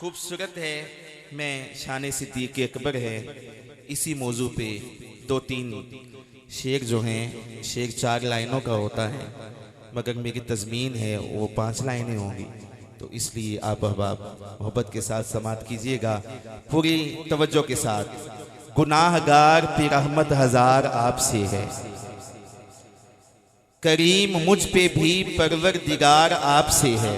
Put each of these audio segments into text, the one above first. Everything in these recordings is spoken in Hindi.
खूबसूरत है। मैं शान सिद्दीक़ अकबर है, इसी मौजू पे दो तीन शेर जो हैं, शेर 4 लाइनों का होता है, मगर मेरी तज़मीन है वो 5 लाइनें होंगी, तो इसलिए आप अहबाब मोहब्बत के साथ समात कीजिएगा, पूरी तवज्जो के साथ। गुनाहगार पे रहमत हजार आपसे है, करीम मुझ पे भी परवरदिगार आपसे है,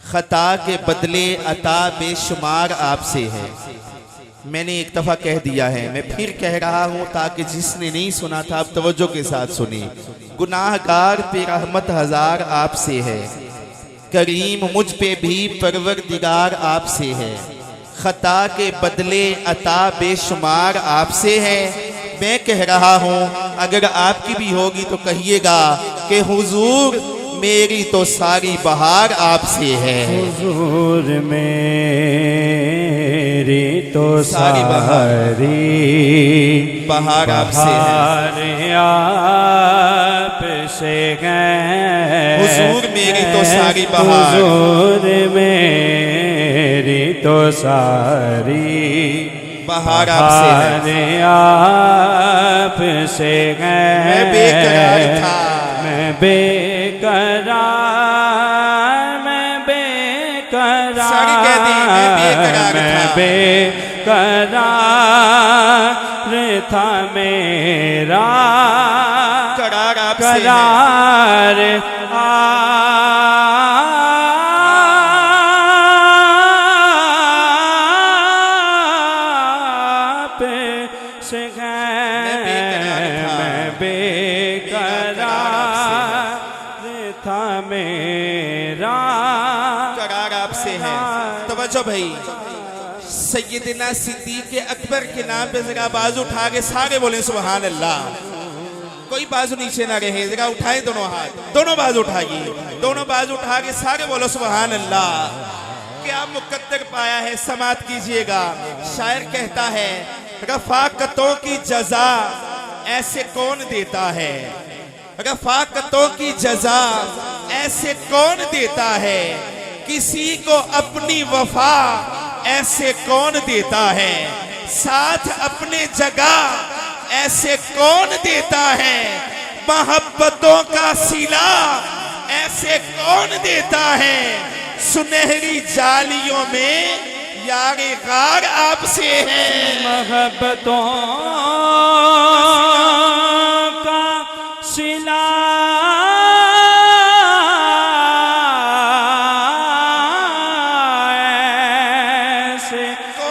खता के बदले अता बेशुमार आपसे है। मैंने एक दफा कह दिया है, मैं फिर कह रहा हूं ताकि जिसने नहीं सुना था आप तवज्जो के साथ सुनिए। गुनाहगार पे रहमत हजार आपसे है, करीम मुझ पे भी परवरदिगार आपसे है, खता के बदले अता बेशुमार आपसे है। मैं कह रहा हूं अगर आपकी भी होगी तो कहिएगा कि हुजूर मेरी तो सारी बहार आपसे है। हुजूर मेरी तो सारी बहार आपसे है। हुजूर मेरी तो सारी बहार, हुजूर मेरी तो सारी बहार आपसे है। मैं बेकरार था, मैं बेकरार सारी कह दी, मैं बेकरार था मेरा करार आपसे करार आप से है। मैं बेकरार था मेरा करार आपसे है। तवज्जो भाई, सैयदना सिद्दीक़ अकबर के नाम पे जरा बाजू उठा के सारे बोले सुभान अल्लाह। कोई बाजू नीचे ना रहे, जरा उठाए दोनों हाथ, दोनों बाजू उठाइए, दोनों बाजू उठा के सारे बोलो सुभान अल्लाह। क्या मुकद्दर पाया है, समात कीजिएगा। शायर कहता है, रफाकतों की जजा ऐसे कौन देता है, रफाकतों की जजा ऐसे कौन देता है, किसी को अपनी वफा ऐसे कौन देता है, साथ अपने जगह ऐसे कौन देता है, मोहब्बतों का सिला ऐसे कौन देता है, सुनहरी जालियों में यारे गार आपसे है। मोहब्बतों का सिला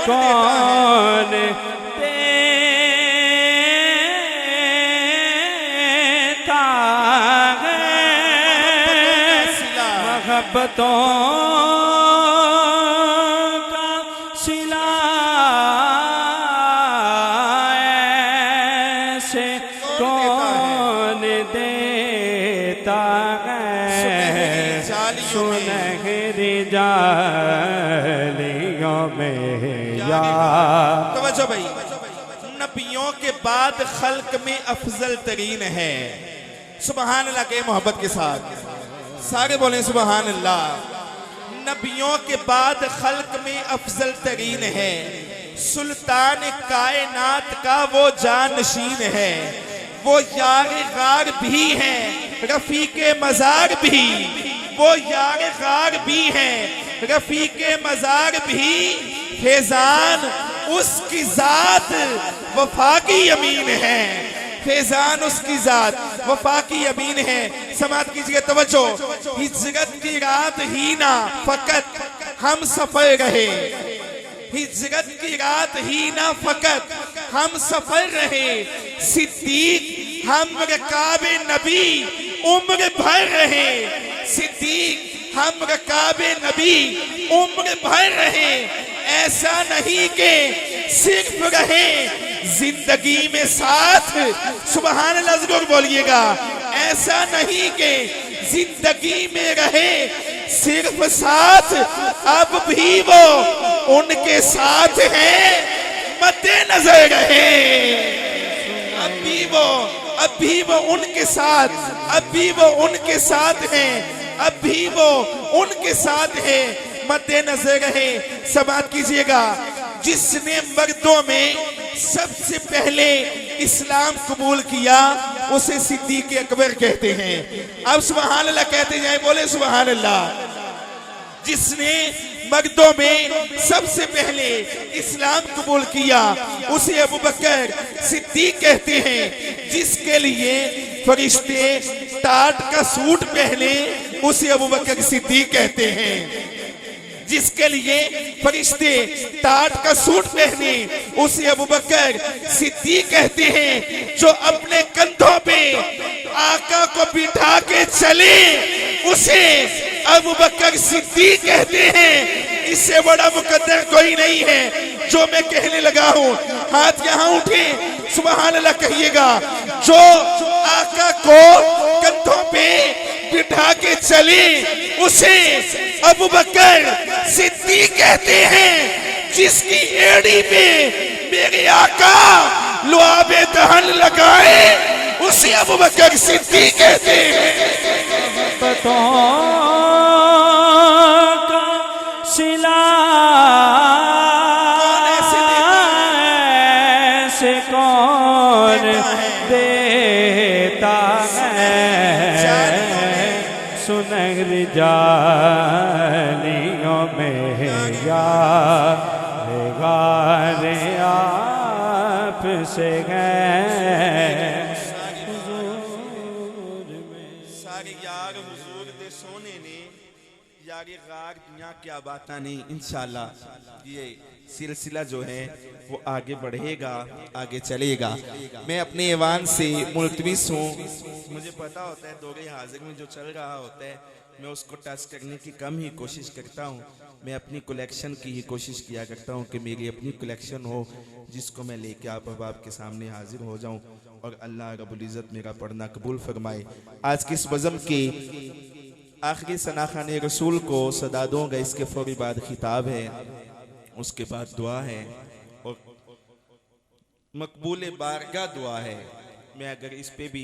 कौन देता है, मोहब्बतों का सिला ऐसे कौन देता है, सुनहरी जालियों में। तवज्जो भाई, नबियों के बाद खल्क में अफजल तरीन है। सुबहान अल्लाह के मोहब्बत के साथ सारे बोले सुबहान अल्लाह। नबियों के बाद खल्क में अफजल तरीन है, सुल्तान कायनात का वो जानशीन है, वो यार गार भी है, रफीके मजार भी, वो यार गार भी है, रफीके मजार भी, फैजान उसकी जात वफा की यमीन है, फैजान उसकी जात वफा की यमीन है। समात कीजिए, तवज्जो। हिजरत की रात ही ना फकत हम सफर रहे, हिजरत की रात ही ना फकत हम सफर रहे, सिद्दीक हम रकाबे नबी उम्र भर रहे, सिद्दीक हम रकाबे नबी उम्र भर रहे। ऐसा नहीं कि सिर्फ रहे जिंदगी में साथ, सुभान अल्लाह ज़रूर बोलिएगा। ऐसा नहीं कि जिंदगी में रहे सिर्फ साथ, अब भी वो उनके साथ हैं, मद्दे नजर रहे। अभी वो उनके साथ, अभी वो उनके साथ हैं, अभी वो उनके साथ है। मद्देनजर रहे, समाअत कीजिएगा। जिसने मर्दों में सबसे पहले इस्लाम कबूल किया उसे सिद्दीक अकबर कहते हैं। अब सुभान अल्लाह कहते जाए, बोले सुभान अल्लाह। जिसने मर्दों में सबसे पहले इस्लाम कबूल किया उसे अबू बकर सिद्दीक कहते हैं। जिसके लिए फरिश्ते टाट का सूट पहने उसे अबू बकर सिद्दीक कहते हैं। जिसके लिए फरिश्ते टाट का सूट पहने उसे अबू बकर सिद्दीक कहते हैं। जो अपने कंधों पे आका को बिठा के चले उसे अबू बकर सिद्दीक कहते हैं। इससे बड़ा मुकद्दर कोई नहीं है। जो मैं कहने लगा हूं, हाथ यहां उठे, सुभान अल्लाह कहिएगा। जो आका को कंधों पे बिठा के चले उसे अबू बकर सिद्दीक कहते हैं। जिसकी एड़ी पे मेरे आका लुआबे दहन लगाए उसे अबू बकर सिद्दीक कहते हैं। सिला से कौन देता है, सुनहरी जालियों में यार आप से गए। सारे यार हुजूर दे सोने ने यारी गार दुनिया क्या बाता नहीं। इंशाल्लाह ये सिलसिला जो है वो आगे बढ़ेगा, आगे चलेगा। मैं अपने ऐवान से मुल्तविस हूँ। मुझे पता होता है दौरे हाजिर में जो चल रहा होता है मैं उसको टच करने की कम ही कोशिश करता हूँ। मैं अपनी कलेक्शन की ही कोशिश किया करता हूँ कि मेरी अपनी कलेक्शन हो जिसको मैं लेके आप अहबाब के सामने हाजिर हो जाऊँ और अल्लाह रब्बुल इज़्ज़त मेरा पढ़ना कबूल फरमाए। आज की इस बज़म के आखिरी सनाखान रसूल को सदा दूंगा। इसके फौरी बाद खिताब है, उसके बाद दुआ है और मकबूल बारगाह दुआ है। मैं अगर इस पे भी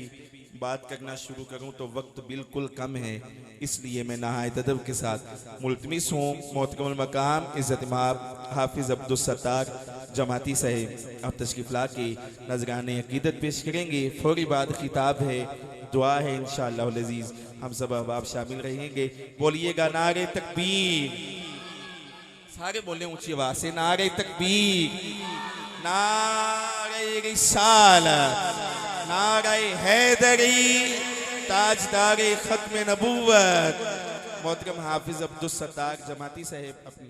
बात करना शुरू करूं तो वक्त बिल्कुल कम है, इसलिए मैं नहायत अदब के साथ मुल्तमिस हूँ मोहतरम मकाम इज़्ज़त माब हाफिज़ अब्दुल सत्तार जमाती साहिब अब तशरीफ़ ला के नज़राने अक़ीदत पेश करेंगे। फौरी बाद खिताब है, दुआ है, इंशाअल्लाह अज़ीज़ हम सब अहबाब शामिल रहेंगे। बोलिएगा नारे तकबीर, सारे बोले ऊंची आवाज़ से, नारे तकबीर, नारे रिसालत, नारे हैदरी, ताजदारे खत्म नबूवत। मोहतरम हाफिज़ अब्दुल सत्तार जमाती साहिब अपनी